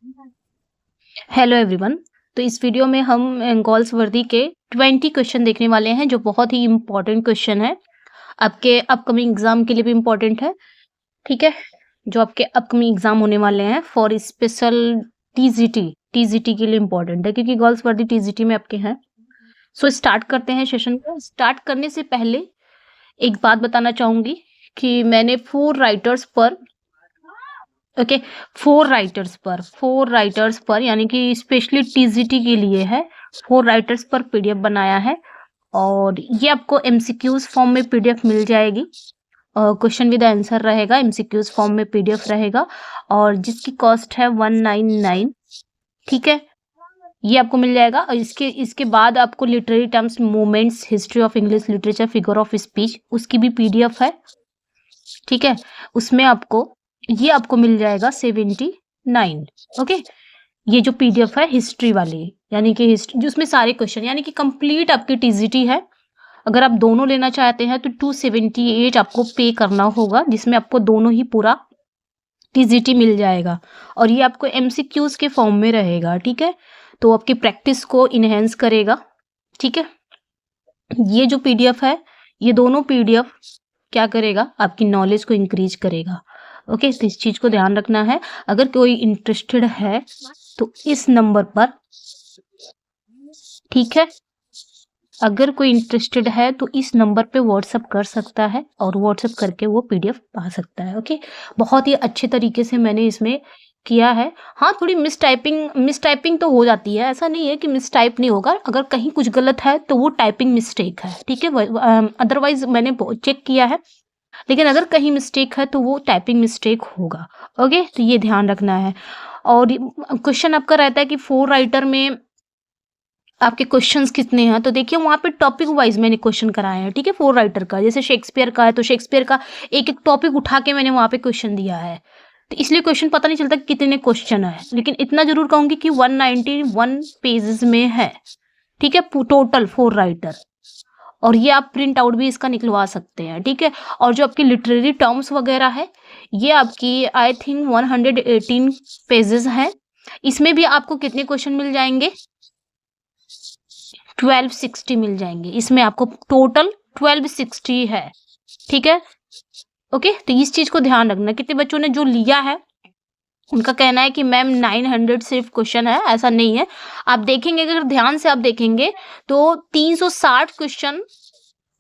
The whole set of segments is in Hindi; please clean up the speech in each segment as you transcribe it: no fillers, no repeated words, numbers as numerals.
Hello everyone. तो इस वीडियो में हम गोल्सवर्दी के 20 क्वेश्चन देखने वाले हैं जो बहुत ही इम्पोर्टेंट क्वेश्चन है। आपके अपकमिंग एग्जाम के लिए भी इम्पोर्टेंट है। ठीक है, जो आपके अपकमिंग एग्जाम होने वाले हैं फॉर स्पेशल टीजीटी टीजीटी के लिए इम्पोर्टेंट है क्योंकि गोल्सवर्दी टीजीटी में आपके हैं। सो स्टार्ट करते हैं सेशन को। स्टार्ट करने से पहले एक बात बताना चाहूंगी कि मैंने 4 राइटर्स पर ओके 4 राइटर्स पर यानी कि स्पेशली टीजीटी के लिए है, 4 राइटर्स पर पीडीएफ बनाया है और ये आपको एमसीक्यूज फॉर्म में पीडीएफ मिल जाएगी। क्वेश्चन विद आंसर रहेगा, एमसीक्यूज फॉर्म में पीडीएफ रहेगा और जिसकी कॉस्ट है 199। ठीक है, ये आपको मिल जाएगा। और इसके बाद आपको literary terms, movements, history of English literature, figure of speech, उसकी भी पीडीएफ है। ठीक है, उसमें ये आपको मिल जाएगा 79। ओके, ये जो पीडीएफ है हिस्ट्री वाली, यानी कि हिस्ट्री जिसमें सारे क्वेश्चन यानी कि कंप्लीट आपकी टीजीटी है। अगर आप दोनों लेना चाहते हैं तो 278 आपको पे करना होगा, जिसमें आपको दोनों ही पूरा टीजीटी मिल जाएगा और ये आपको एमसीक्यूज के फॉर्म में रहेगा। ठीक है, तो आपकी प्रैक्टिस को इनहेंस करेगा। ठीक है, ये जो पीडीएफ है, ये दोनों पीडीएफ क्या करेगा, आपकी नॉलेज को इंक्रीज करेगा। ओके, तो इस चीज को ध्यान रखना है। अगर कोई इंटरेस्टेड है तो इस नंबर पर, ठीक है, अगर कोई इंटरेस्टेड है तो इस नंबर पे व्हाट्सअप कर सकता है और व्हाट्सअप करके वो पीडीएफ पा सकता है। ओके, बहुत ही अच्छे तरीके से मैंने इसमें किया है। हाँ, थोड़ी मिस टाइपिंग तो हो जाती है, ऐसा नहीं है कि मिस टाइप नहीं होगा। अगर कहीं कुछ गलत है तो वो टाइपिंग मिस्टेक है। ठीक है, अदरवाइज मैंने चेक किया है, लेकिन अगर कहीं मिस्टेक है तो वो टाइपिंग मिस्टेक होगा। ओके, तो ये ध्यान रखना है। और क्वेश्चन आपका रहता है कि 4 राइटर में आपके क्वेश्चंस कितने हैं, तो देखिए वहाँ पे टॉपिक वाइज मैंने क्वेश्चन कराए हैं। ठीक है, 4 राइटर का, जैसे शेक्सपियर का है तो शेक्सपियर का एक एक टॉपिक उठा के मैंने वहाँ पे क्वेश्चन दिया है। तो इसलिए क्वेश्चन पता नहीं चलता कितने क्वेश्चन है, लेकिन इतना जरूर कहूंगी कि 191 पेजेस में है। ठीक है, टोटल 4 राइटर, और ये आप प्रिंट आउट भी इसका निकलवा सकते हैं। ठीक है, और जो आपकी लिटरेरी टर्म्स वगैरह है, ये आपकी आई थिंक 118 पेजेस है। इसमें भी आपको कितने क्वेश्चन मिल जाएंगे, 1260 मिल जाएंगे। इसमें आपको टोटल 1260 है। ठीक है, ओके, तो इस चीज को ध्यान रखना। कितने बच्चों ने जो लिया है उनका कहना है कि मैम 900 सिर्फ क्वेश्चन है, ऐसा नहीं है। आप देखेंगे, अगर ध्यान से आप देखेंगे तो 360 क्वेश्चन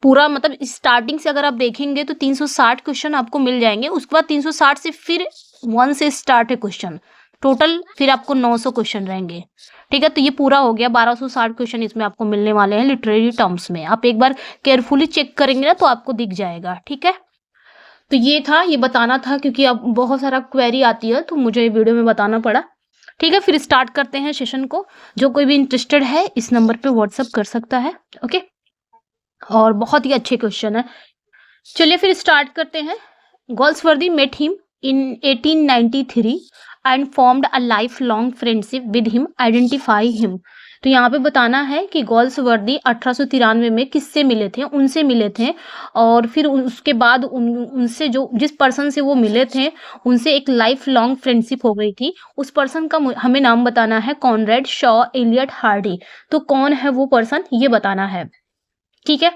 पूरा, मतलब स्टार्टिंग से अगर आप देखेंगे तो 360 क्वेश्चन आपको मिल जाएंगे। उसके बाद 360 से फिर 1 से स्टार्ट है क्वेश्चन, टोटल फिर आपको 900 क्वेश्चन रहेंगे। ठीक है, तो ये पूरा हो गया 1260 क्वेश्चन इसमें आपको मिलने वाले हैं लिटरेरी टर्म्स में। आप एक बार केयरफुली चेक करेंगे ना तो आपको दिख जाएगा। ठीक है, तो ये था, ये बताना था क्योंकि अब बहुत सारा क्वेरी आती है तो मुझे वीडियो में बताना पड़ा। ठीक है, फिर स्टार्ट करते हैं सेशन को। जो कोई भी इंटरेस्टेड है इस नंबर पे व्हाट्सअप कर सकता है। ओके, और बहुत ही अच्छे क्वेश्चन है। चलिए फिर स्टार्ट करते हैं। Galsworthy met him in 1893 and formed a life long friendship with him, identify him. तो यहाँ पे बताना है कि गोल्सवर्दी 1893 में किससे मिले थे, उनसे मिले थे। और फिर उसके बाद उनसे जो जिस पर्सन से वो मिले थे उनसे एक लाइफ लॉन्ग फ्रेंडशिप हो गई थी। उस पर्सन का हमें नाम बताना है, कॉनरेड, शॉ, एलियट, हार्डी। तो कौन है वो पर्सन, ये बताना है। ठीक है,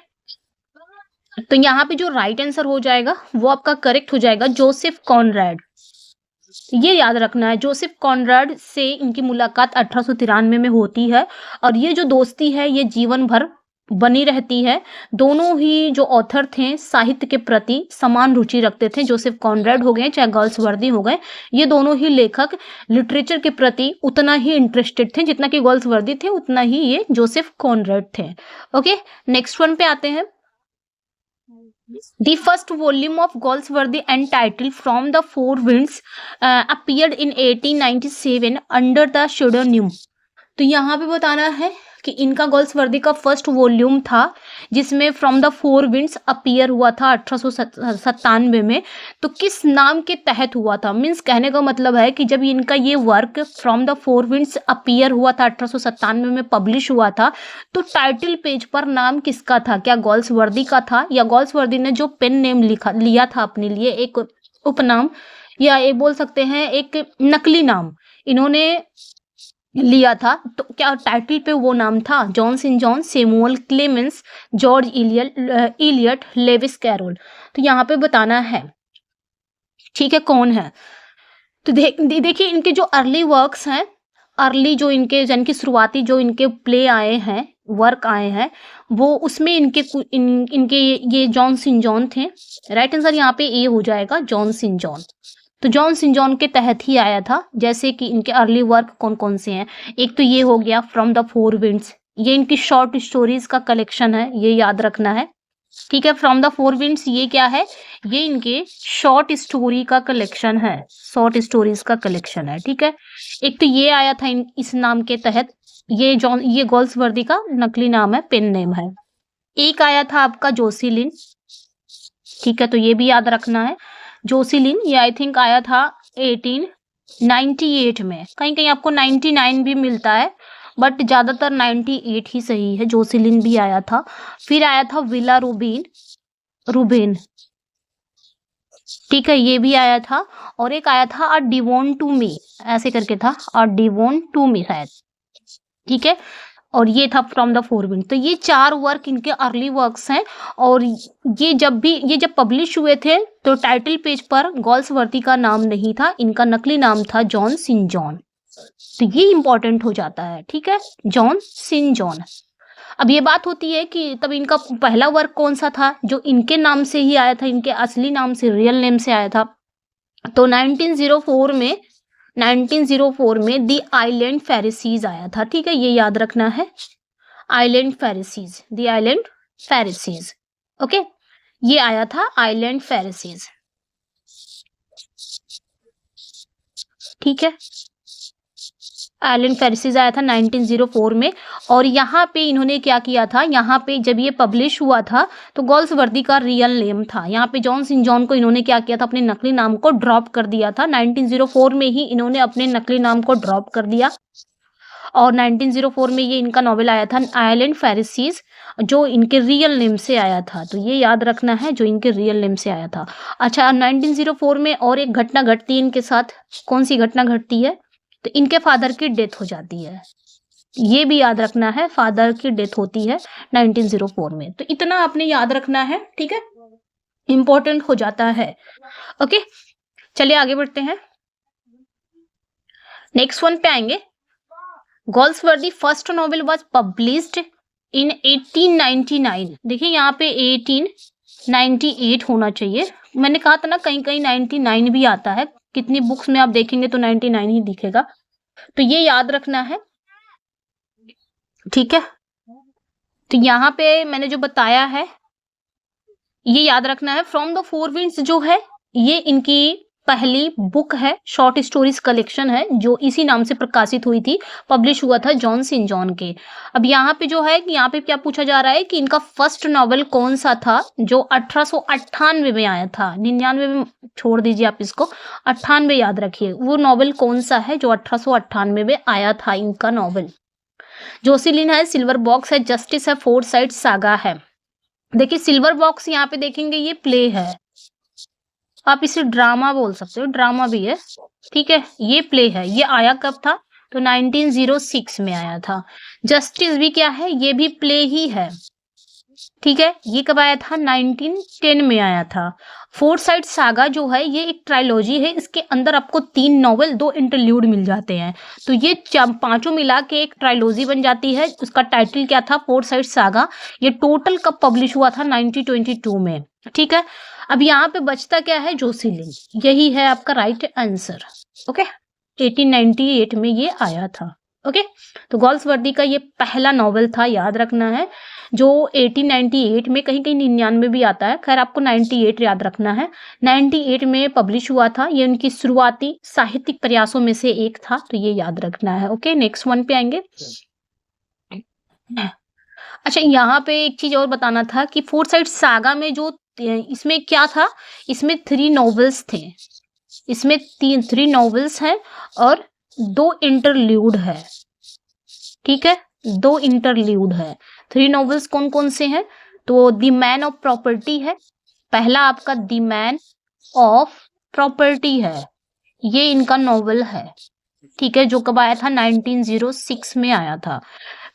तो यहाँ पे जो राइट आंसर हो जाएगा वो आपका करेक्ट हो जाएगा, जोसेफ कॉनरेड। ये याद रखना है, जोसेफ कॉनरेड से इनकी मुलाकात 1893 में होती है और ये जो दोस्ती है ये जीवन भर बनी रहती है। दोनों ही जो ऑथर थे साहित्य के प्रति समान रुचि रखते थे। जोसेफ कॉनरेड हो गए चाहे गोल्सवर्दी हो गए, ये दोनों ही लेखक लिटरेचर के प्रति उतना ही इंटरेस्टेड थे जितना कि गोल्सवर्दी थे, उतना ही ये जोसेफ कॉनरेड थे। ओके, नेक्स्ट वन पे आते हैं। The first volume of Goldsworthy entitled From the Four Winds appeared in 1897 under the pseudonym। तो यहाँ पे बताना है कि इनका गोल्सवर्दी का फर्स्ट वॉल्यूम था जिसमें from the Four winds appear हुआ था 1897 में। तो किस नाम के तहत हुआ था, मीन्स कहने का मतलब है कि जब इनका ये work from the Four winds appear हुआ था 1897 में पब्लिश हुआ था, तो टाइटल पेज पर नाम किसका था, क्या गोल्सवर्दी का था या गोल्सवर्दी ने जो पेन नेम लिया था अपने लिए, एक उपनाम या ये बोल सकते हैं एक नकली नाम, इन्होंने लिया था, तो क्या टाइटल पे वो नाम था? John Saint John, Samuel Clemens, George Eliot, Lewis Carroll. तो यहाँ पे बताना है, ठीक है, कौन है। तो देखिए इनके जो अर्ली वर्क्स हैं, अर्ली जो इनके यानी कि शुरुआती जो इनके प्ले आए हैं, वर्क आए हैं, वो उसमें इनके ये जॉन सेंट जॉन थे। राइट आंसर यहाँ पे ए हो जाएगा, जॉन सेंट जॉन। तो जॉन सेंट जॉन के तहत ही आया था। जैसे कि इनके अर्ली वर्क कौन कौन से हैं, एक तो ये हो गया फ्रॉम द फोर विंड्स, ये इनकी शॉर्ट स्टोरीज का कलेक्शन है, ये याद रखना है, ठीक है। फ्रॉम द फोर विंड्स ये क्या है, ये इनके शॉर्ट स्टोरी का कलेक्शन है, शॉर्ट स्टोरीज का कलेक्शन है, ठीक है। एक तो ये आया था इस नाम के तहत, ये गोल्सवर्दी का नकली नाम है, पेन नेम है। एक आया था आपका जोसिलिन, ठीक है, तो ये भी याद रखना है। जोसिलिन ये आई थिंक आया था 1898 में, कहीं कहीं आपको 99 भी मिलता है, बट ज्यादातर 98 ही सही है। जोसिलिन भी आया था। फिर आया था विला रूबेन, ठीक है, ये भी आया था। और एक आया था अ डिवोन टू मी, ऐसे करके था, अ डिवोन टू मी शायद, ठीक है। और ये था फ्रॉम द फोर विंड। तो ये 4 वर्क इनके अर्ली वर्क्स हैं। और ये जब पब्लिश हुए थे तो टाइटल पेज पर गोल्सवर्दी का नाम नहीं था, इनका नकली नाम था जॉन सेंट जॉन। तो ये इंपॉर्टेंट हो जाता है, ठीक है, जॉन सेंट जॉन। अब ये बात होती है कि तब इनका पहला वर्क कौन सा था जो इनके नाम से ही आया था, इनके असली नाम से, रियल नेम से आया था। तो 1904 में दी आइलैंड फेरिसीज आया था, ठीक है, ये याद रखना है, आइलैंड फेरिसीज, दी आइलैंड फेरिसीज, ओके, ये आया था आइलैंड फेरिसीज, ठीक है। आइलैंड फेरिसीज आया था 1904 में। और यहाँ पे इन्होंने क्या किया था, यहाँ पे जब ये पब्लिश हुआ था तो गोल्सवर्दी का रियल नेम था, यहाँ पे जॉन सेंट जॉन को इन्होंने क्या किया था, अपने नकली नाम को ड्रॉप कर दिया था। 1904 में ही इन्होंने अपने नकली नाम को ड्रॉप कर दिया। और 1904 में ये इनका नॉवेल आया था आइलैंड फेरिसीज, जो इनके रियल नेम से आया था। तो ये याद रखना है, जो इनके रियल नेम से आया था। अच्छा, 1904 में और एक घटना घटती है इनके साथ। कौन सी घटना घटती है? तो इनके फादर की डेथ हो जाती है, ये भी याद रखना है, फादर की डेथ होती है 1904 में। तो इतना आपने याद रखना है, ठीक है, इंपॉर्टेंट हो जाता है, ओके। चलिए आगे बढ़ते हैं, नेक्स्ट वन पे आएंगे। Galsworthy first novel was published in 1899। देखिए यहाँ पे 1898 होना चाहिए, मैंने कहा था ना कहीं कहीं 99 भी आता है, कितनी बुक्स में आप देखेंगे तो 99 ही दिखेगा, तो ये याद रखना है, ठीक है। तो यहाँ पे मैंने जो बताया है ये याद रखना है। फ्रॉम द फोर विंड्स जो है ये इनकी पहली बुक है, शॉर्ट स्टोरीज कलेक्शन है, जो इसी नाम से प्रकाशित हुई थी, पब्लिश हुआ था जॉन सेंट जॉन के। अब यहाँ पे जो है, यहाँ पे क्या पूछा जा रहा है कि इनका फर्स्ट नॉवेल कौन सा था जो 1898 में आया था। 99 में छोड़ दीजिए आप इसको, 98 याद रखिए, वो नॉवेल कौन सा है जो 1898 में आया था इनका नॉवेल। जोसिलिन है, सिल्वर बॉक्स है, जस्टिस है, फोर साइड सागा है। देखिए सिल्वर बॉक्स यहाँ पे देखेंगे ये प्ले है, आप इसे ड्रामा बोल सकते हो, ड्रामा भी है, ठीक है, ये प्ले है। ये आया कब था? तो 1906 में आया था। जस्टिस भी क्या है, ये भी प्ले ही है, ठीक है, ये कब आया था? 1910 में आया था। फोर साइड सागा जो है ये एक ट्रायलॉजी है, इसके अंदर आपको 3 नॉवेल 2 इंटरल्यूड मिल जाते हैं, तो ये पांचों मिला के एक ट्रायलॉजी बन जाती है। उसका टाइटल क्या था? Forsyte saga. ये टोटल कब पब्लिश हुआ था? 1922 में, ठीक है। अब यहाँ पे बचता क्या है? जोसिलिन, यही है आपका राइट आंसर, ओके। 1898 में ये आया था, ओके। तो गोल्सवर्दी का ये पहला नॉवेल था, याद रखना है, जो 1898 में, कहीं कहीं 99 भी आता है, खैर आपको 98 याद रखना है, 98 में पब्लिश हुआ था। ये उनकी शुरुआती साहित्यिक प्रयासों में से एक था, तो ये याद रखना है, ओके। नेक्स्ट वन पे आएंगे। अच्छा, यहाँ पे एक चीज और बताना था कि फोर साइड सागा में जो इसमें क्या था, इसमें 3 नॉवेल्स थे, इसमें 3 नॉवेल्स हैं और 2 इंटरल्यूड है, ठीक है, 2 इंटरल्यूड है। 3 नॉवेल्स कौन कौन से हैं? तो द मैन ऑफ प्रॉपर्टी है, पहला आपका द मैन ऑफ प्रॉपर्टी है, ये इनका नॉवेल है, ठीक है, जो कब आया था 1906 में आया था।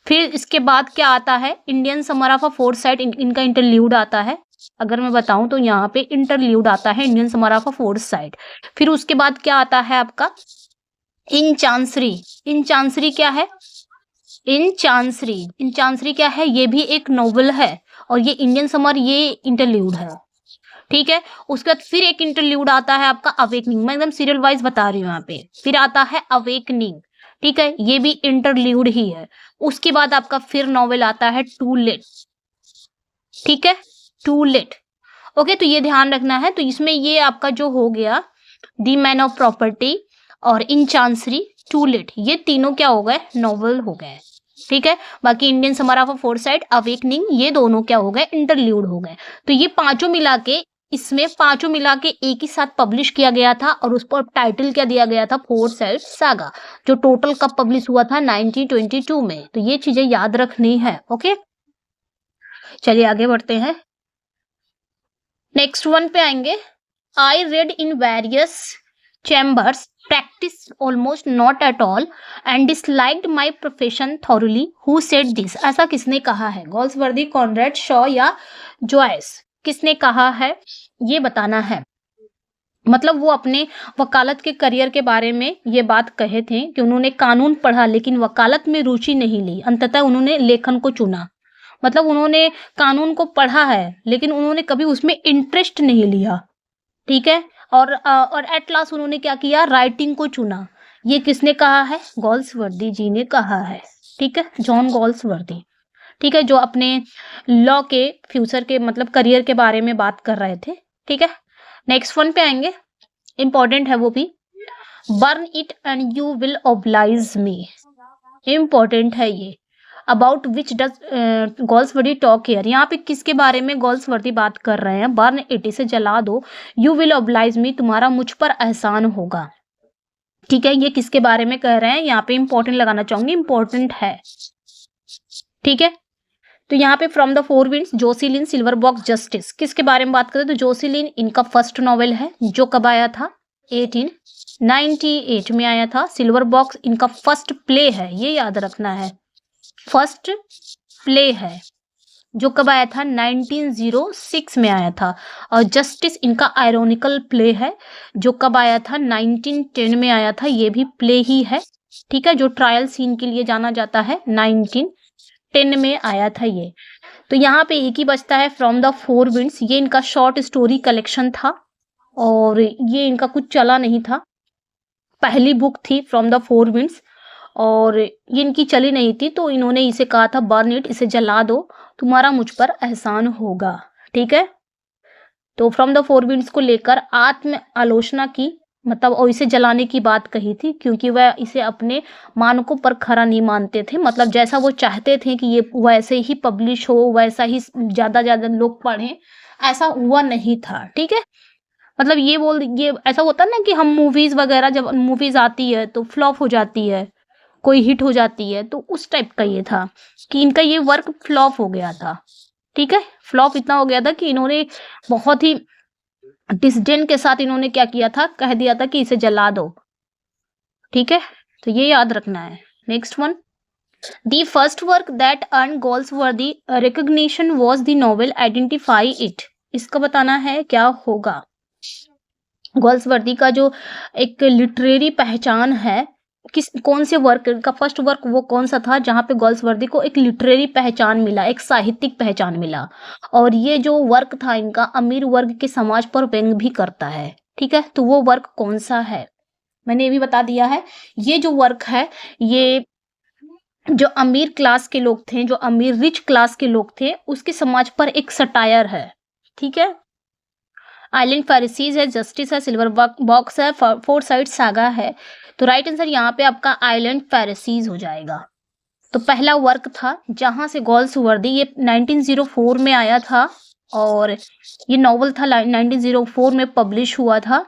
फिर इसके बाद क्या आता है, Indian summer of a Forsyte, इनका इंटरल्यूड आता है। अगर मैं बताऊं तो यहाँ पे इंटरल्यूड आता है Indian summer of a Forsyte. फिर उसके बाद क्या आता है आपका, इन चांसरी। इन चांसरी क्या है, इन चांसरी, इन चांसरी क्या है, ये भी एक नोवेल है और ये इंडियन समर, ये इंटरल्यूड है। ठीक है, उसके बाद फिर एक इंटरल्यूड आता है आपका अवेकनिंग, मैं एकदम सीरियल वाइज बता रही हूँ यहाँ पे। फिर आता है अवेकनिंग, ठीक है, ये भी इंटरल्यूड ही है। उसके बाद आपका फिर नॉवेल आता है टू लेट, ठीक है, टू लेट। ओके, तो ये ध्यान रखना है। तो इसमें ये आपका जो हो गया, दी मैन ऑफ प्रॉपर्टी और इन चांसरी, टू लेट, ये तीनों क्या हो गए, नॉवल हो गए। ठीक है, बाकी Indian summer of a foresight, awakening, ये दोनों क्या हो गए, इंटरल्यूड हो गए। तो ये पांचों मिला के, इसमें पांचों मिला के एक ही साथ पब्लिश किया गया था और उस पर टाइटल क्या दिया गया था, फोरसाइट सागा, जो टोटल कब पब्लिश हुआ था, 1922 में। तो ये चीजें याद रखनी है। ओके, चलिए आगे बढ़ते हैं, नेक्स्ट वन पे आएंगे। I read in various chambers, practice almost not at all and disliked my profession thoroughly. Who said this? ऐसा किसने कहा है, गोल्सवर्दी, कॉनरेड, शॉ या जॉयस? किसने कहा है ये बताना है। मतलब वो अपने वकालत के करियर के बारे में ये बात कहे थे कि उन्होंने कानून पढ़ा लेकिन वकालत में रुचि नहीं ली, अंततः उन्होंने लेखन को चुना। मतलब उन्होंने कानून को पढ़ा है लेकिन उन्होंने कभी उसमें इंटरेस्ट नहीं लिया। ठीक है, और एट लास्ट उन्होंने क्या किया, राइटिंग को चुना। ये किसने कहा है, गोल्सवर्दी जी ने कहा है। ठीक है, जॉन गोल्सवर्दी। ठीक है, जो अपने लॉ के फ्यूचर के मतलब करियर के बारे में बात कर रहे थे। ठीक है, नेक्स्ट वन पे आएंगे, इंपॉर्टेंट है वो भी। Burn it and you will oblige me, important है ये। About which does Galsworthy talk here, यहाँ पे किसके बारे में गोल्सवर्दी बात कर रहे हैं, बर्न इट, इसे जला दो, यू विल ऑब्लाइज मी, तुम्हारा मुझ पर एहसान होगा। ठीक है, ये किसके बारे में कह रहे हैं, यहाँ पे इंपॉर्टेंट लगाना चाहूंगी, इंपॉर्टेंट है। ठीक है, तो यहाँ पे From the Four Winds, Jocelyn, Silver Box, Justice, किसके बारे में बात करें तो जोसीलिन इनका फर्स्ट नॉवेल है जो कब आया था, 1898 में आया था। सिल्वर बॉक्स इनका फर्स्ट प्ले है, ये याद रखना है, फर्स्ट प्ले है जो कब आया था, 1906 में आया था। और जस्टिस इनका आयरोनिकल प्ले है जो कब आया था, 1910 में आया था, ये भी प्ले ही है। ठीक है, जो ट्रायल सीन के लिए जाना जाता है, 1910 में आया था ये। तो यहाँ पे एक ही बचता है, फ्रॉम द फोर विंड्स, ये इनका शॉर्ट स्टोरी कलेक्शन था और ये इनका कुछ चला नहीं था, पहली बुक थी फ्रॉम द फोर विंड्स और ये इनकी चली नहीं थी, तो इन्होंने इसे कहा था बर्न इट, इसे जला दो, तुम्हारा मुझ पर एहसान होगा। ठीक है, तो फ्रॉम द फोर विंड्स को लेकर आत्म आलोचना की, मतलब और इसे जलाने की बात कही थी क्योंकि वह इसे अपने मानकों पर खरा नहीं मानते थे। मतलब जैसा वो चाहते थे कि ये वैसे ही पब्लिश हो, वैसा ही ज्यादा लोग पढ़ें, ऐसा हुआ नहीं था। ठीक है, मतलब ये ऐसा होता है ना कि हम मूवीज वगैरह, जब मूवीज आती है तो फ्लॉप हो जाती है, कोई हिट हो जाती है, तो उस टाइप का ये था कि इनका ये वर्क फ्लॉप हो गया था। ठीक है, फ्लॉप इतना हो गया था कि इन्होंने बहुत ही डिसडेन के साथ इन्होंने क्या किया था, कह दिया था कि इसे जला दो। ठीक है, तो ये याद रखना है। Next one, the first work that earn Galsworthy recognition was the novel identify it, इसका बताना है क्या होगा। गोल्सवर्दी का जो एक लिटरेरी पहचान है, कौन से वर्क का फर्स्ट वर्क वो कौन सा था जहां पे गोल्सवर्दी को एक लिटरेरी पहचान मिला, एक साहित्यिक पहचान मिला। और ये जो वर्क था इनका अमीर वर्ग के समाज पर व्यंग भी करता है। ठीक है, तो वो वर्क कौन सा है, मैंने ये भी बता दिया है। ये जो वर्क है, ये जो अमीर क्लास के लोग थे, जो अमीर रिच क्लास के लोग थे, उसके समाज पर एक सटायर है। ठीक है, आइलैंड फेरिसीज है, जस्टिस है, सिल्वर बॉक्स है, फोरसाइट सागा है। तो राइट आंसर यहाँ पे आपका आइलैंड फेरिसीज हो जाएगा। तो पहला वर्क था जहां से गोल्सवर्दी, ये 1904 में आया था और ये नॉवल था 1904 में पब्लिश हुआ था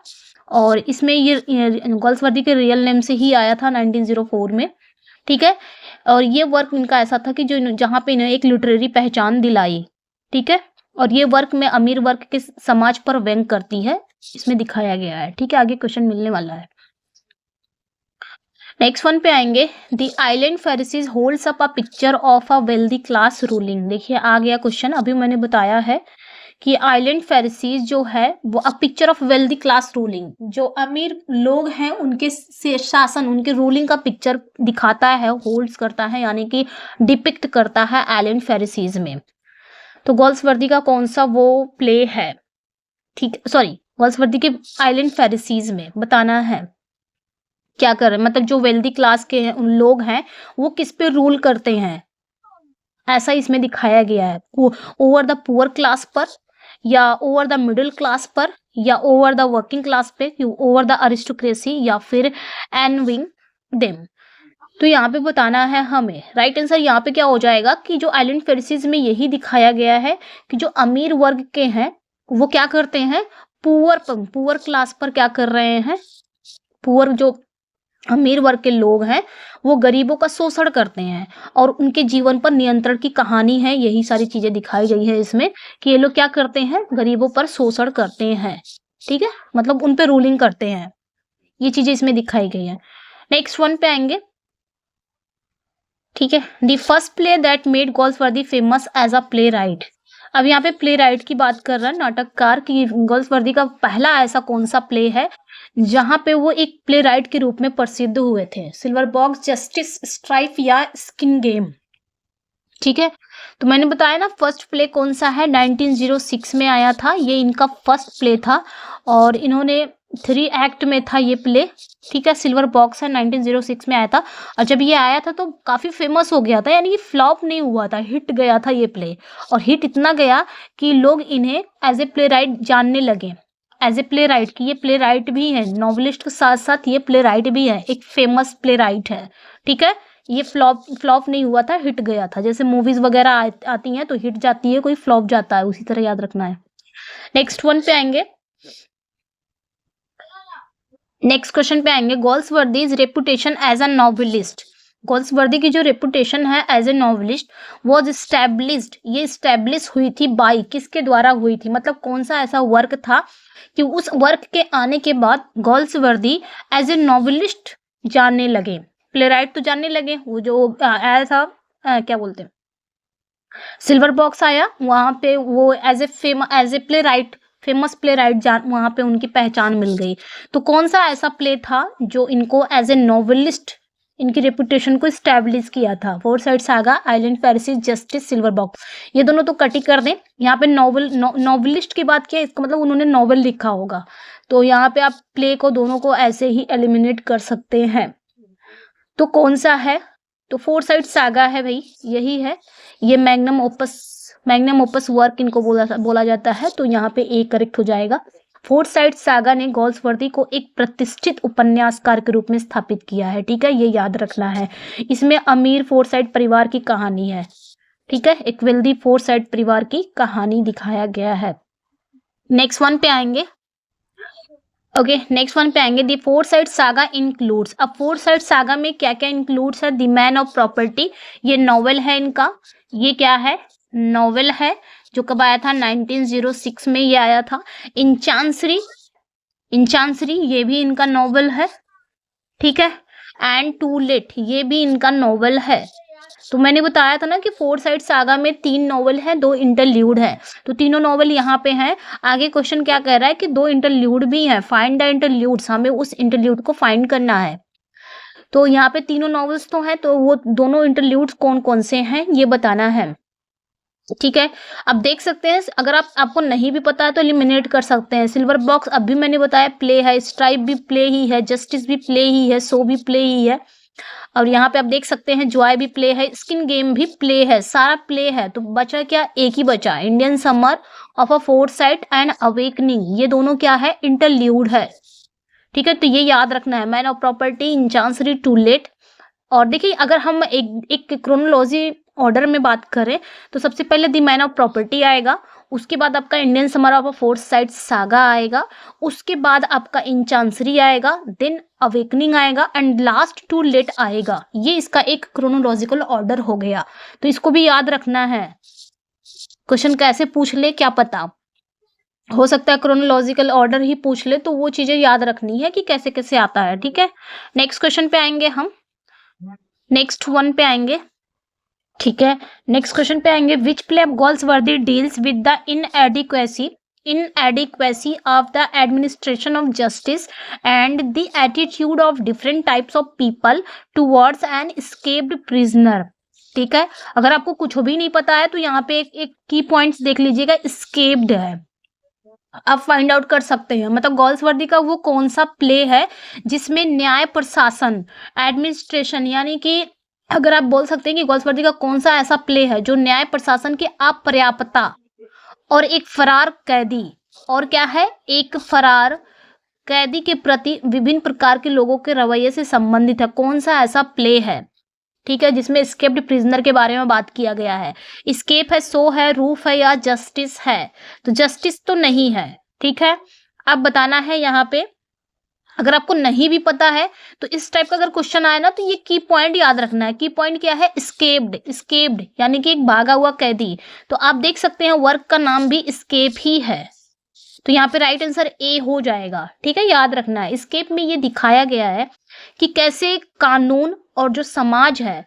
और इसमें ये गोल्सवर्दी के रियल नेम से ही आया था 1904 में। ठीक है, और ये वर्क इनका ऐसा था कि जो जहाँ पे इन्हें एक लिटरेरी पहचान दिलाई। ठीक है, और ये वर्क में अमीर वर्ग के समाज पर व्यंग करती है, इसमें दिखाया गया है। ठीक है, आगे क्वेश्चन मिलने वाला है। नेक्स्ट वन पे आएंगे, The Island Pharisees holds up a picture of a wealthy class ruling. देखिए आ गया क्वेश्चन, अभी मैंने बताया है कि आइलैंड फेरिसीज जो है वो अ picture of wealthy class ruling, जो अमीर लोग हैं उनके शासन, उनके रूलिंग का पिक्चर दिखाता है, होल्ड्स करता है, यानी कि डिपिक्ट करता है आइलैंड फेरिसीज में। तो गोल्सवर्दी का कौन सा वो प्ले है, ठीक, सॉरी, गोल्सवर्दी के आइलैंड फेरिसीज में बताना है क्या कर रहे हैं, मतलब जो वेल्दी क्लास के हैं उन लोग हैं वो किस पे रूल करते हैं, ऐसा इसमें दिखाया गया है। ओवर द पुअर क्लास पर, या ओवर द मिडिल क्लास पर, या ओवर द वर्किंग क्लास पे, ओवर द अरिस्टोक्रेसी, या फिर एनविंग देम। तो यहाँ पे बताना है हमें। राइट आंसर यहाँ पे क्या हो जाएगा कि जो आइलैंड फेरिसीज में यही दिखाया गया है कि जो अमीर वर्ग के हैं वो क्या करते हैं, पुअर क्लास पर क्या कर रहे हैं, पुअर जो अमीर वर्ग के लोग हैं वो गरीबों का शोषण करते हैं और उनके जीवन पर नियंत्रण की कहानी है। यही सारी चीजें दिखाई गई है इसमें कि ये लोग क्या करते हैं, गरीबों पर शोषण करते हैं, ठीक है, मतलब उन पे रूलिंग करते हैं। ये चीजें इसमें दिखाई गई है। नेक्स्ट वन पे आएंगे, ठीक है, the first play that made Galsworthy famous as a playwright. अब यहाँ पे प्ले राइट की बात कर रहा है नाटककार की, गोल्सवर्दी का पहला ऐसा कौन सा प्ले है जहां पे वो एक प्ले राइट के रूप में प्रसिद्ध हुए थे। सिल्वर बॉक्स, जस्टिस, स्ट्राइफ या स्किन गेम, ठीक है। तो मैंने बताया ना फर्स्ट प्ले कौन सा है, 1906 में आया था, ये इनका फर्स्ट प्ले था और इन्होंने 3 एक्ट में था ये प्ले, ठीक है। सिल्वर बॉक्स है, 1906 में आया था और जब ये आया था तो काफी फेमस हो गया था, यानी कि फ्लॉप नहीं हुआ था, हिट गया था ये प्ले। और हिट इतना गया कि लोग इन्हें एज ए प्ले राइट जानने लगे, एज ए प्ले राइट की ये प्ले राइट भी है, नॉवलिस्ट के साथ साथ ये प्ले राइट भी है, एक फेमस प्ले राइट है, ठीक है। ये फ्लॉप नहीं हुआ था, हिट गया था। जैसे मूवीज वगैरह आती हैं तो हिट जाती है, कोई फ्लॉप जाता है, उसी तरह याद रखना है। नेक्स्ट वन पे आएंगे, नेक्स्ट क्वेश्चन पे आएंगे, Galsworthy's reputation as a novelist. Galsworthy की जो रेपुटेशन है as a novelist was established, ये स्टैब्लिश हुई थी बाई, किसके द्वारा हुई थी, मतलब कौन सा ऐसा वर्क था कि उस वर्क के आने के बाद गोल्सवर्दी एज ए नॉवेलिस्ट जानने लगे, प्लेराइट तो जानने लगे। वो जो आया था क्या बोलते हैं, सिल्वर बॉक्स आया, वहां पे वो as a playwright, famous playwright वहां पे उनकी पहचान मिल गई। तो कौन सा ऐसा प्ले था जो इनको एज ए नॉवेलिस्ट इनकी रेपुटेशन को स्टैब्लिश किया था। Forsyte Saga, Island Pharisees, Justice, Silver Box, ये दोनों तो कट ही कर दें। यहाँ पे नॉवेलिस्ट की बात किया, इसका मतलब उन्होंने नॉवेल लिखा होगा, तो यहाँ पे आप प्ले को दोनों को ऐसे ही एलिमिनेट कर सकते हैं। तो कौन सा है, तो फोर साइड सागा है भाई, यही है। ये मैग्नम ओपस वर्क इनको बोला जाता है, तो यहाँ पे ए करेक्ट हो जाएगा। फोर साइड सागा ने गोल्सवर्दी को एक प्रतिष्ठित उपन्यासकार के रूप में स्थापित किया है, ठीक है, ये याद रखना है। इसमें अमीर फोर साइड परिवार की कहानी है, ठीक है, एक वेल्दी फोर साइड परिवार की कहानी दिखाया गया है। नेक्स्ट वन पे आएंगे, ओके, नेक्स्ट वन पे आएंगे, दी फोर साइड सागा इंक्लूड्स। अब फोर साइड सागा में क्या क्या इंक्लूड्स है, द मैन ऑफ प्रॉपर्टी, ये नॉवेल है इनका, ये क्या है, नॉवेल है, जो कब आया था, 1906 में ये आया था। इंचांसरी ये भी इनका नॉवेल है, ठीक है। एंड टू लेट, ये भी इनका नॉवेल है। तो मैंने बताया था ना कि फोर साइड सागा में 3 नॉवेल है, 2 इंटरल्यूड है, तो तीनों नॉवेल यहाँ पे हैं। आगे क्वेश्चन क्या कह रहा है कि 2 इंटरल्यूड भी हैं, फाइंड द इंटरल्यूड्स, हमें उस इंटरल्यूड को फाइंड करना है। तो यहाँ पे तीनों नॉवेल्स तो हैं, तो वो दोनों इंटरल्यूड्स कौन कौन से हैं ये बताना है, ठीक है। अब देख सकते हैं, अगर आपको नहीं भी पता है तो एलिमिनेट कर सकते हैं। सिल्वर बॉक्स अभी मैंने बताया प्ले है, स्ट्राइप भी प्ले ही है, जस्टिस भी प्ले ही है, सो भी प्ले ही है, और यहाँ पे आप देख सकते हैं जॉय भी प्ले है, स्किन गेम भी प्ले है, सारा प्ले है। तो बचा क्या, एक ही बचा, Indian summer of a fourth site and awakening, ये दोनों क्या है, इंटरल्यूड है, ठीक है। तो ये याद रखना है, Man of Property, In Chancery, Too Late. और देखिए अगर हम एक क्रोनोलॉजी ऑर्डर में बात करें तो सबसे पहले द मैन ऑफ प्रॉपर्टी आएगा, उसके बाद आपका Indian summer of a fourth site saga आएगा, उसके बाद आपका इंचांसरी आएगा, देन अवेकनिंग आएगा एंड लास्ट टू लेट आएगा। ये इसका एक क्रोनोलॉजिकल ऑर्डर हो गया, तो इसको भी याद रखना है। क्वेश्चन कैसे पूछ ले क्या पता। हो सकता है क्रोनोलॉजिकल ऑर्डर ही पूछ ले, तो वो चीजें याद रखनी है कि कैसे कैसे आता है, ठीक है। नेक्स्ट क्वेश्चन पे आएंगे हम, नेक्स्ट वन पे आएंगे, ठीक है। नेक्स्ट क्वेश्चन पे आएंगे, which play of Galsworthy deals with the inadequacy of the administration of justice and the attitude of different types of people towards an escaped prisoner। ठीक है, अगर आपको कुछ भी नहीं पता है तो यहाँ पे एक की पॉइंट्स देख लीजिएगा, escaped है, आप फाइंड आउट कर सकते हैं। मतलब गोल्सवर्दी का वो कौन सा प्ले है जिसमें न्याय प्रशासन, एडमिनिस्ट्रेशन, यानी कि अगर आप बोल सकते हैं कि गोल्सवर्दी का कौन सा ऐसा प्ले है जो न्याय प्रशासन की अपर्याप्तता और एक फरार कैदी, और क्या है, एक फरार कैदी के प्रति विभिन्न प्रकार के लोगों के रवैये से संबंधित है, कौन सा ऐसा प्ले है, ठीक है, जिसमें एस्केप्ड प्रिजनर के बारे में बात किया गया है। एस्केप है, सो है, रूफ है या जस्टिस है? तो जस्टिस तो नहीं है, ठीक है। अब बताना है यहाँ पे, अगर आपको नहीं भी पता है तो इस टाइप का अगर क्वेश्चन आए ना तो ये की पॉइंट याद रखना है। की पॉइंट क्या है, एस्केप्ड यानी कि एक भागा हुआ कैदी। तो आप देख सकते हैं वर्क का नाम भी एस्केप ही है, तो यहाँ पे राइट आंसर ए हो जाएगा, ठीक है, याद रखना है। एस्केप में ये दिखाया गया है कि कैसे कानून और जो समाज है,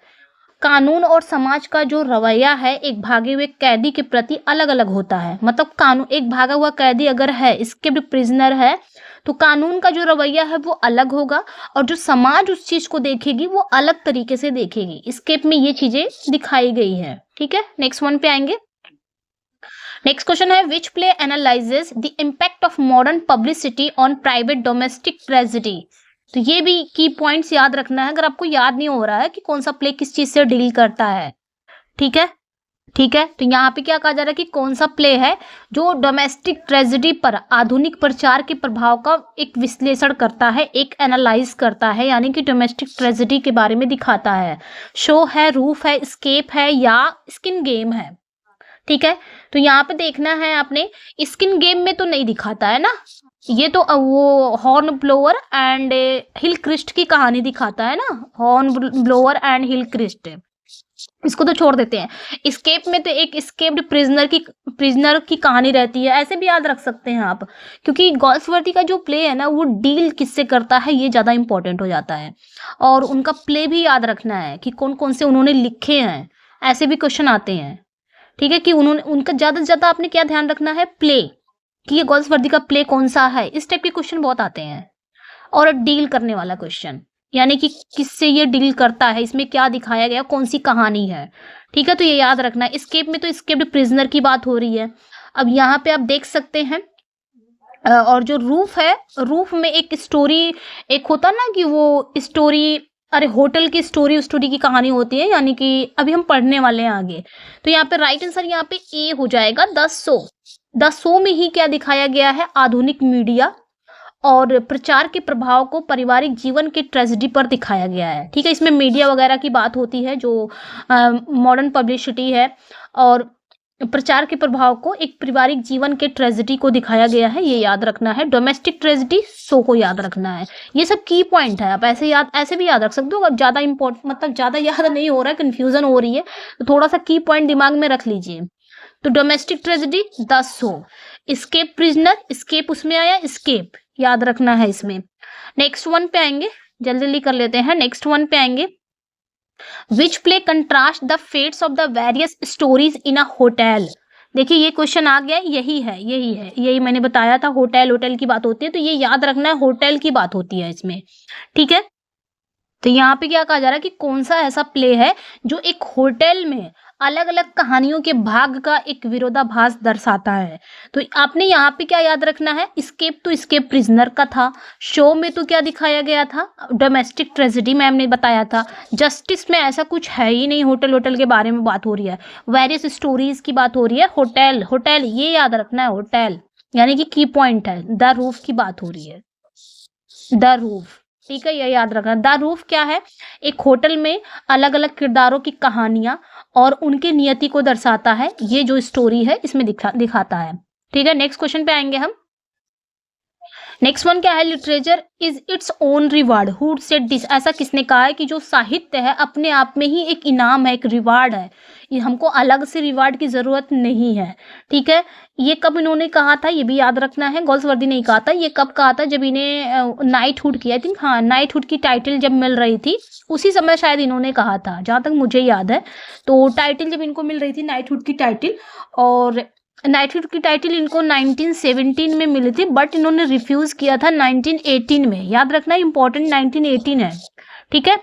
कानून और समाज का जो रवैया है एक भागे हुए कैदी के प्रति अलग अलग होता है। मतलब कानून, एक भागा हुआ कैदी अगर है, एस्केप्ड प्रिजनर है, तो कानून का जो रवैया है वो अलग होगा और जो समाज उस चीज को देखेगी वो अलग तरीके से देखेगी। एस्केप में ये चीजें दिखाई गई है, ठीक है। नेक्स्ट वन पे आएंगे, नेक्स्ट क्वेश्चन है, which play analyses the impact of modern publicity on private domestic tragedy. तो ये भी की पॉइंट्स याद रखना है, अगर आपको याद नहीं हो रहा है कि कौन सा प्ले किस चीज से डील करता है, ठीक है, ठीक है। तो यहाँ पे क्या कहा जा रहा है कि कौन सा प्ले है जो डोमेस्टिक ट्रेजेडी पर आधुनिक प्रचार के प्रभाव का एक विश्लेषण करता है, एक एनालाइज करता है, यानी कि डोमेस्टिक ट्रेजेडी के बारे में दिखाता है। शो है, रूफ है, एस्केप है या स्किन गेम है, ठीक है। तो यहाँ पे देखना है आपने, स्किन गेम में तो नहीं दिखाता है ना, ये तो वो Hornblower and Hillcrist की कहानी दिखाता है ना, Hornblower and Hillcrist, इसको तो छोड़ देते हैं। एस्केप में तो एक एस्केप्ड प्रिजनर की कहानी रहती है, ऐसे भी याद रख सकते हैं आप, क्योंकि गोल्सवर्दी का जो प्ले है ना वो डील किससे करता है ये ज्यादा इंपॉर्टेंट हो जाता है, और उनका प्ले भी याद रखना है कि कौन कौन से उन्होंने लिखे हैं, ऐसे भी क्वेश्चन आते हैं, ठीक है, कि उन्होंने उनका ज्यादा से ज्यादा आपने क्या ध्यान रखना है, प्ले, कि ये गोल्सवर्दी का प्ले कौन सा है, इस टाइप के क्वेश्चन बहुत आते हैं। और डील करने वाला क्वेश्चन, यानी कि किससे ये डील करता है, इसमें क्या दिखाया गया, कौन सी कहानी है, ठीक है, तो ये याद रखना है। एस्केप में तो एस्केप्ड प्रिजनर की बात हो रही है। अब यहाँ पे आप देख सकते हैं, और जो रूफ है, रूफ में एक स्टोरी, एक होता ना कि वो स्टोरी, अरे होटल की स्टोरी, उस स्टोरी की कहानी होती है, यानी कि अभी हम पढ़ने वाले हैं आगे। तो यहाँ पे राइट आंसर यहाँ पे ए हो जाएगा। द शो में ही क्या दिखाया गया है, आधुनिक मीडिया और प्रचार के प्रभाव को पारिवारिक जीवन के ट्रेजेडी पर दिखाया गया है, ठीक है। इसमें मीडिया वगैरह की बात होती है, जो मॉडर्न पब्लिसिटी है और प्रचार के प्रभाव को एक पारिवारिक जीवन के ट्रेजेडी को दिखाया गया है, ये याद रखना है। डोमेस्टिक ट्रेजेडी शो को याद रखना है। ये सब की पॉइंट है, आप ऐसे भी याद रख सकते हो। अगर ज़्यादा मतलब ज़्यादा याद नहीं हो रहा है, कन्फ्यूजन हो रही है, तो थोड़ा सा की पॉइंट दिमाग में रख लीजिए। तो domestic tragedy, the show, escape prisoner, escape उसमें आया, एस्केप याद रखना है इसमें। नेक्स्ट वन पे आएंगे, जल्दी जल्दी कर लेते हैं। नेक्स्ट वन पे आएंगे, which play contrast the fates of the various stories in a hotel. देखिए ये क्वेश्चन आ गया, यही मैंने बताया था, होटल की बात होती है, तो ये याद रखना है, होटल की बात होती है इसमें, ठीक है। तो यहाँ पे क्या कहा जा रहा है कि कौन सा ऐसा प्ले है जो एक होटल में अलग अलग कहानियों के भाग का एक विरोधाभास दर्शाता है। तो आपने यहाँ पे क्या याद रखना है, एस्केप तो एस्केप प्रिजनर का था, शो में तो क्या दिखाया गया था, डोमेस्टिक ट्रेजेडी मैम ने बताया था, जस्टिस में ऐसा कुछ है ही नहीं, होटल के बारे में बात हो रही है, वेरियस स्टोरीज की बात हो रही है, होटल ये याद रखना है, होटल यानी कि की पॉइंट है, द रूफ की बात हो रही है, द रूफ, ठीक है, ये याद रखना। द रूफ क्या है, एक होटल में अलग अलग किरदारों की कहानियां और उनके नियति को दर्शाता है, ये जो स्टोरी है इसमें दिखाता है, ठीक है। नेक्स्ट क्वेश्चन पे आएंगे हम। नेक्स्ट वन क्या है, literature is its own reward, who said this, ऐसा किसने कहा है कि जो साहित्य है अपने आप में ही एक इनाम है, एक रिवार्ड है, ये हमको अलग से रिवार्ड की जरूरत नहीं है। ठीक है, ये कब इन्होंने कहा था, ये भी याद रखना है, गोल्सवर्दी ने कहा था। ये कब कहा था, जब इन्हें नाइटहुड की, आई थिंक, हाँ, नाइटहुड की टाइटल जब मिल रही थी उसी समय शायद इन्होंने कहा था, जहां तक मुझे याद है। तो टाइटल जब इनको मिल रही थी नाइटहुड की टाइटल, और नाइटहुड की टाइटल इनको 1917 में मिली थी, बट इन्होंने रिफ्यूज किया था 1918 में, याद रखना इंपॉर्टेंट 1918 है। ठीक है,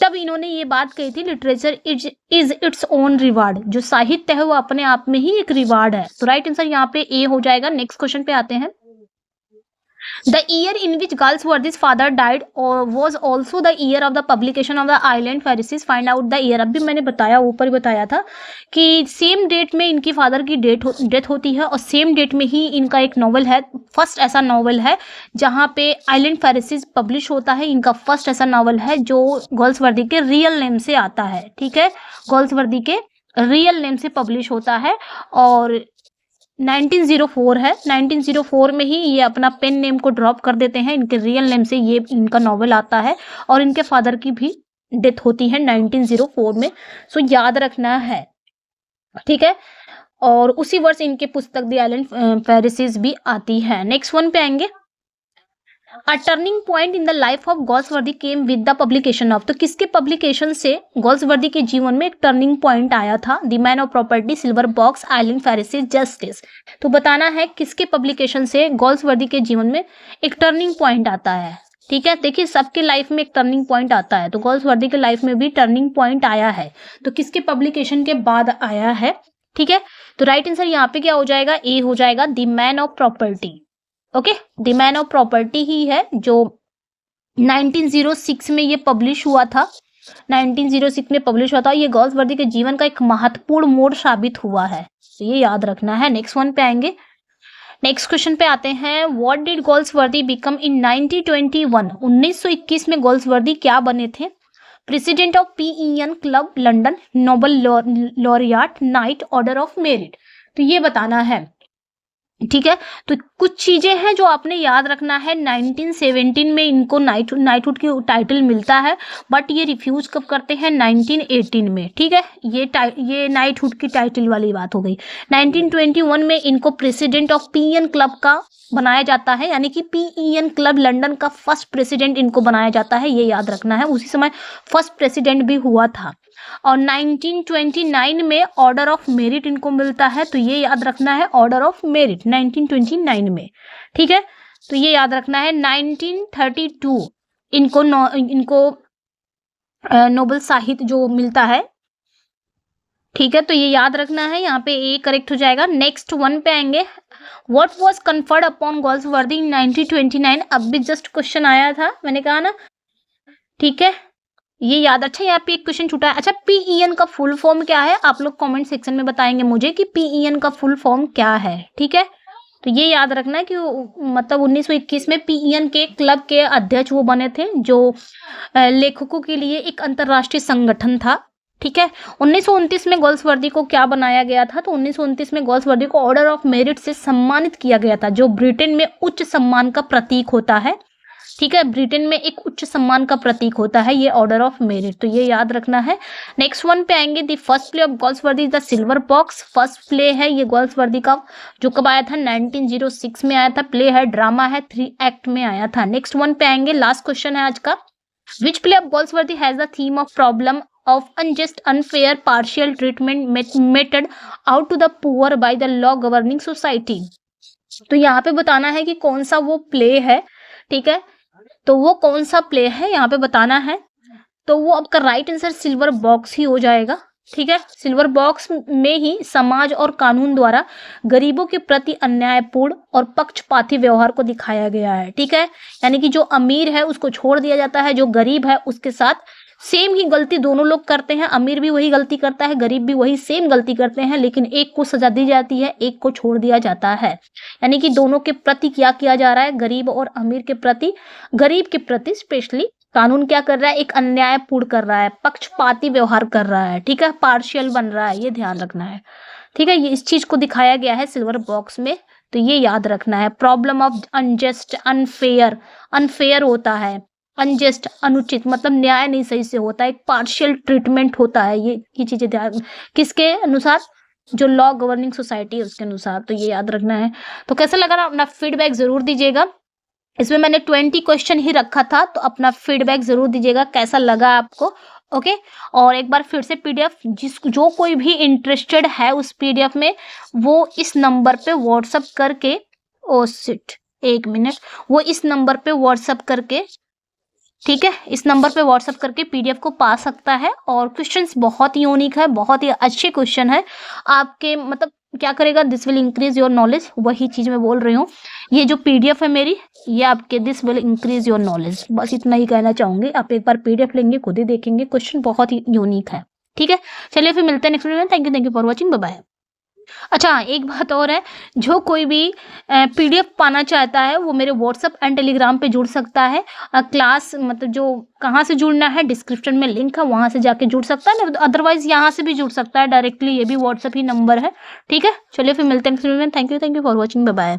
तब इन्होंने ये बात कही थी, literature is its own reward, जो साहित्य है वो अपने आप में ही एक रिवार्ड है। तो राइट आंसर यहाँ पे ए हो जाएगा। नेक्स्ट क्वेश्चन पे आते हैं। The year in which Galsworthy's father died was also the year of the publication of the Island Pharisees. Find out the year. अभी मैंने बताया, ऊपर ही बताया था कि सेम डेट में इनकी फादर की डेथ होती है, और सेम डेट में ही इनका एक नॉवल है, फर्स्ट ऐसा नॉवल है जहाँ पे आइलैंड फेरिसीज पब्लिश होता है। इनका फर्स्ट ऐसा नॉवल है जो गोल्सवर्दी के रियल नेम से आता है। ठीक है, गोल्सवर्दी के रियल नेम से पब्लिश होता है, और 1904 है। 1904 में ही ये अपना पेन नेम को ड्रॉप कर देते हैं, इनके रियल नेम से ये इनका नॉवल आता है, और इनके फादर की भी डेथ होती है 1904 में। सो याद रखना है। ठीक है, और उसी वर्ष इनके पुस्तक द आइलैंड फेरिसीज भी आती है। नेक्स्ट वन पे आएंगे। A turning point in the life of गोल्सवर्दी came with the publication of, तो किसके पब्लिकेशन से गोल्सवर्दी के जीवन में एक टर्निंग पॉइंट आया था? The Man of Property, Silver Box, Island Pharisees, Justice. तो बताना है किसके पब्लिकेशन से गोल्सवर्दी के जीवन में एक टर्निंग पॉइंट आता है। ठीक है, देखिए सबके लाइफ में एक टर्निंग पॉइंट आता है, तो गोल्सवर्दी के लाइफ में भी टर्निंग पॉइंट आया है, तो किसके पब्लिकेशन के बाद आया है? ठीक है, तो राइट आंसर यहाँ पे क्या हो जाएगा? ए हो जाएगा, The Man of Property. Okay, The Man of Property ही है जो 1906 में ये पब्लिश हुआ था। 1906 में पब्लिश हुआ था। ये गोल्सवर्दी के जीवन का एक महत्वपूर्ण मोड़ साबित हुआ है, तो ये याद रखना है। नेक्स्ट वन पे आएंगे। नेक्स्ट क्वेश्चन पे आते हैं। What did Galsworthy become in 1921? 1921 में गोल्सवर्दी क्या बने थे? President of PEN Club London, Nobel laureate, Knight Order of Merit. तो ये बताना है। ठीक है, तो कुछ चीजें हैं जो आपने याद रखना है। 1917 में इनको नाइटहुड की टाइटल मिलता है, बट ये रिफ्यूज कब करते हैं? 1918 में। ठीक है, ये नाइटहुड की टाइटल वाली बात हो गई। 1921 में इनको प्रेसिडेंट ऑफ PEN क्लब का बनाया जाता है, यानी कि PEN क्लब लंदन का फर्स्ट प्रेसिडेंट इनको बनाया जाता है, ये याद रखना है। उसी समय फर्स्ट प्रेसिडेंट भी हुआ था। और 1929 में ऑर्डर ऑफ मेरिट इनको मिलता है, तो ये याद रखना है, ऑर्डर ऑफ मेरिट 1929 में। ठीक है, तो ये याद रखना है। 1932 इनको नोबल साहित्य जो मिलता है। ठीक है, तो ये याद रखना है, यहाँ पे ए करेक्ट हो जाएगा। नेक्स्ट वन पे आएंगे। व्हाट वाज कन्फर्ड अपॉन गोल्सवर्दी इन 1929? अब भी जस्ट क्वेश्चन आया था, मैंने कहा ना। ठीक है, ये याद। अच्छा, यहाँ पे एक क्वेश्चन छूटा है। अच्छा, PEN का फुल फॉर्म क्या है? आप लोग कमेंट सेक्शन में बताएंगे मुझे कि PEN का फुल फॉर्म क्या है। ठीक है, तो ये याद रखना है कि मतलब 1921 में PEN के क्लब के अध्यक्ष वो बने थे, जो लेखकों के लिए एक अंतरराष्ट्रीय संगठन था। ठीक है, 1929 में गोल्सवर्दी को क्या बनाया गया था? तो 1929 में गोल्सवर्दी को ऑर्डर ऑफ मेरिट से सम्मानित किया गया था, जो ब्रिटेन में उच्च सम्मान का प्रतीक होता है। ठीक है, ब्रिटेन में एक उच्च सम्मान का प्रतीक होता है ये ऑर्डर ऑफ मेरिट, तो ये याद रखना है। नेक्स्ट वन पे आएंगे। The first play of Galsworthy The Silver Box. First play है ये गोल्सवर्दी का, जो कब आया था? 1906 में आया था। प्ले है, ड्रामा है, 3 एक्ट में आया था। नेक्स्ट वन पे आएंगे, लास्ट क्वेश्चन है आज का। Which play of Galsworthy has the theme of problem of unjust, unfair, partial treatment meted out to the poor by the law governing society। तो यहाँ पे बताना है कि कौन सा वो प्ले है। ठीक है, तो वो कौन सा प्ले है यहाँ पे बताना है। तो वो आपका राइट आंसर सिल्वर बॉक्स ही हो जाएगा। ठीक है, सिल्वर बॉक्स में ही समाज और कानून द्वारा गरीबों के प्रति अन्यायपूर्ण और पक्षपाती व्यवहार को दिखाया गया है। ठीक है, यानी कि जो अमीर है उसको छोड़ दिया जाता है, जो गरीब है उसके साथ सेम ही गलती दोनों लोग करते हैं। अमीर भी वही गलती करता है, गरीब भी वही सेम गलती करते हैं, लेकिन एक को सजा दी जाती है, एक को छोड़ दिया जाता है। यानी कि दोनों के प्रति क्या किया जा रहा है? गरीब और अमीर के प्रति, गरीब के प्रति स्पेशली कानून क्या कर रहा है? एक अन्यायपूर्ण कर रहा है, पक्षपाती व्यवहार कर रहा है। ठीक है, पार्शियल बन रहा है, ये ध्यान रखना है। ठीक है, ये इस चीज को दिखाया गया है सिल्वर बॉक्स में। तो ये याद रखना है। Problem of unjust, unfair, unfair होता है, अनजस्ट अनुचित मतलब न्याय नहीं सही से होता है, एक पार्शियल ट्रीटमेंट होता है, ये चीजें ध्यान किसके अनुसार, जो लॉ गवर्निंग सोसाइटी है उसके अनुसार, तो ये याद रखना है। तो कैसा लगा ना, अपना फीडबैक जरूर दीजिएगा। इसमें मैंने 20 क्वेश्चन ही रखा था, तो अपना फीडबैक जरूर दीजिएगा कैसा लगा आपको। ओके, और एक बार फिर से पीडीएफ जो कोई भी इंटरेस्टेड है उस पीडीएफ में, वो इस नंबर पे व्हाट्सअप करके, ओ शिट 1 मिनट, वो इस नंबर पे व्हाट्सअप करके, ठीक है, इस नंबर पे व्हाट्सअप करके पीडीएफ को पा सकता है। और क्वेश्चंस बहुत ही यूनिक है, बहुत ही अच्छे क्वेश्चन है आपके, मतलब क्या करेगा, this will increase your knowledge, वही चीज मैं बोल रही हूँ। ये जो पीडीएफ है मेरी, ये आपके this will increase your knowledge, बस इतना ही कहना चाहूंगी। आप एक बार पीडीएफ लेंगे, खुद ही देखेंगे, क्वेश्चन बहुत ही यूनिक है। ठीक है, चलिए फिर मिलते हैं नेक्स्ट वीडियो में। Thank you for watching, bye bye. अच्छा, एक बात और है, जो कोई भी पीडीएफ पाना चाहता है वो मेरे व्हाट्सएप एंड टेलीग्राम पे जुड़ सकता है। क्लास मतलब जो कहाँ से जुड़ना है, डिस्क्रिप्शन में लिंक है, वहां से जाके जुड़ सकता है, अदरवाइज यहाँ से भी जुड़ सकता है डायरेक्टली, ये भी व्हाट्सएप ही नंबर है। ठीक है, चलिए फिर मिलते हैं नेक्स्ट वीडियो में। Thank you for watching, bye bye.